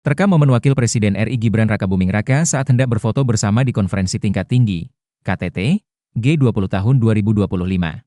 Terekam momen Wakil Presiden RI Gibran Rakabuming Raka saat hendak berfoto bersama di konferensi tingkat tinggi, KTT, G20 tahun 2025.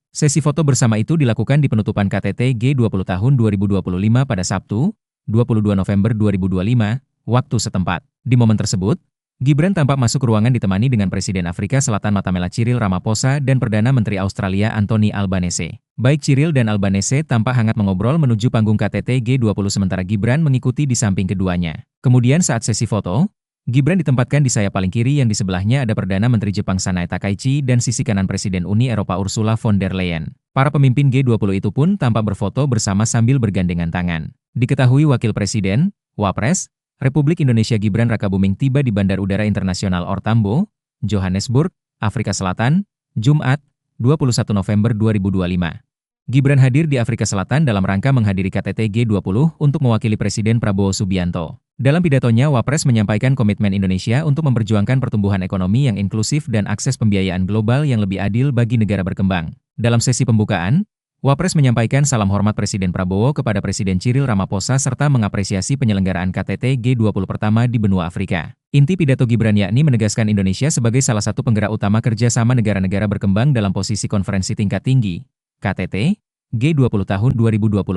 Sesi foto bersama itu dilakukan di penutupan KTT G20 tahun 2025 pada Sabtu, 22 November 2025, waktu setempat. Di momen tersebut, Gibran tampak masuk ruangan ditemani dengan Presiden Afrika Selatan Matamela Cyril Ramaphosa dan Perdana Menteri Australia Anthony Albanese. Baik Cyril dan Albanese tampak hangat mengobrol menuju panggung KTT G20 sementara Gibran mengikuti di samping keduanya. Kemudian saat sesi foto, Gibran ditempatkan di sayap paling kiri yang di sebelahnya ada Perdana Menteri Jepang Sanae Takaichi dan sisi kanan Presiden Uni Eropa Ursula von der Leyen. Para pemimpin G20 itu pun tampak berfoto bersama sambil bergandengan tangan. Diketahui Wakil Presiden, Wapres, Republik Indonesia Gibran Rakabuming tiba di Bandar Udara Internasional Ora Tambo, Johannesburg, Afrika Selatan, Jumat, 21 November 2025. Gibran hadir di Afrika Selatan dalam rangka menghadiri KTT G20 untuk mewakili Presiden Prabowo Subianto. Dalam pidatonya, Wapres menyampaikan komitmen Indonesia untuk memperjuangkan pertumbuhan ekonomi yang inklusif dan akses pembiayaan global yang lebih adil bagi negara berkembang. Dalam sesi pembukaan, Wapres menyampaikan salam hormat Presiden Prabowo kepada Presiden Cyril Ramaphosa serta mengapresiasi penyelenggaraan KTT G20 pertama di benua Afrika. Inti pidato Gibran yakni menegaskan Indonesia sebagai salah satu penggerak utama kerjasama negara-negara berkembang dalam posisi konferensi tingkat tinggi, KTT, G20 tahun 2025.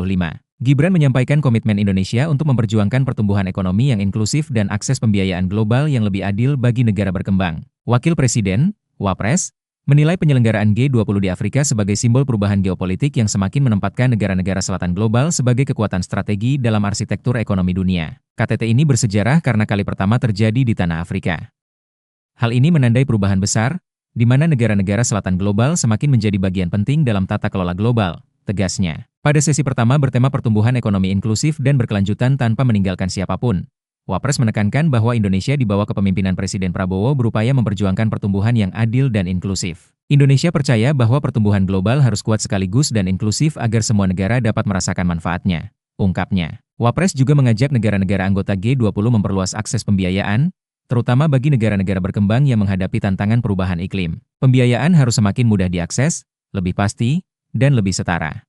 Gibran menyampaikan komitmen Indonesia untuk memperjuangkan pertumbuhan ekonomi yang inklusif dan akses pembiayaan global yang lebih adil bagi negara berkembang. Wakil Presiden, Wapres, menilai penyelenggaraan G20 di Afrika sebagai simbol perubahan geopolitik yang semakin menempatkan negara-negara selatan global sebagai kekuatan strategi dalam arsitektur ekonomi dunia. KTT ini bersejarah karena kali pertama terjadi di tanah Afrika. Hal ini menandai perubahan besar, di mana negara-negara selatan global semakin menjadi bagian penting dalam tata kelola global, tegasnya. Pada sesi pertama bertema pertumbuhan ekonomi inklusif dan berkelanjutan tanpa meninggalkan siapapun, Wapres menekankan bahwa Indonesia di bawah kepemimpinan Presiden Prabowo berupaya memperjuangkan pertumbuhan yang adil dan inklusif. Indonesia percaya bahwa pertumbuhan global harus kuat sekaligus dan inklusif agar semua negara dapat merasakan manfaatnya, ungkapnya. Wapres juga mengajak negara-negara anggota G20 memperluas akses pembiayaan, terutama bagi negara-negara berkembang yang menghadapi tantangan perubahan iklim. Pembiayaan harus semakin mudah diakses, lebih pasti, dan lebih setara.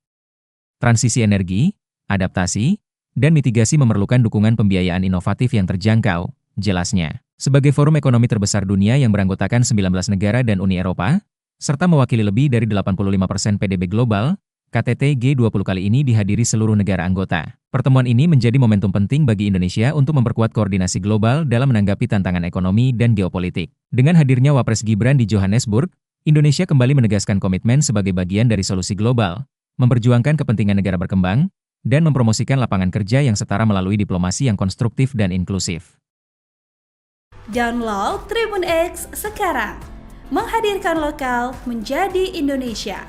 Transisi energi, adaptasi, dan mitigasi memerlukan dukungan pembiayaan inovatif yang terjangkau, jelasnya. Sebagai forum ekonomi terbesar dunia yang beranggotakan 19 negara dan Uni Eropa, serta mewakili lebih dari 85% PDB global, KTT G20 kali ini dihadiri seluruh negara anggota. Pertemuan ini menjadi momentum penting bagi Indonesia untuk memperkuat koordinasi global dalam menanggapi tantangan ekonomi dan geopolitik. Dengan hadirnya Wapres Gibran di Johannesburg, Indonesia kembali menegaskan komitmen sebagai bagian dari solusi global, memperjuangkan kepentingan negara berkembang, dan mempromosikan lapangan kerja yang setara melalui diplomasi yang konstruktif dan inklusif. Download Tribun X sekarang, menghadirkan lokal menjadi Indonesia.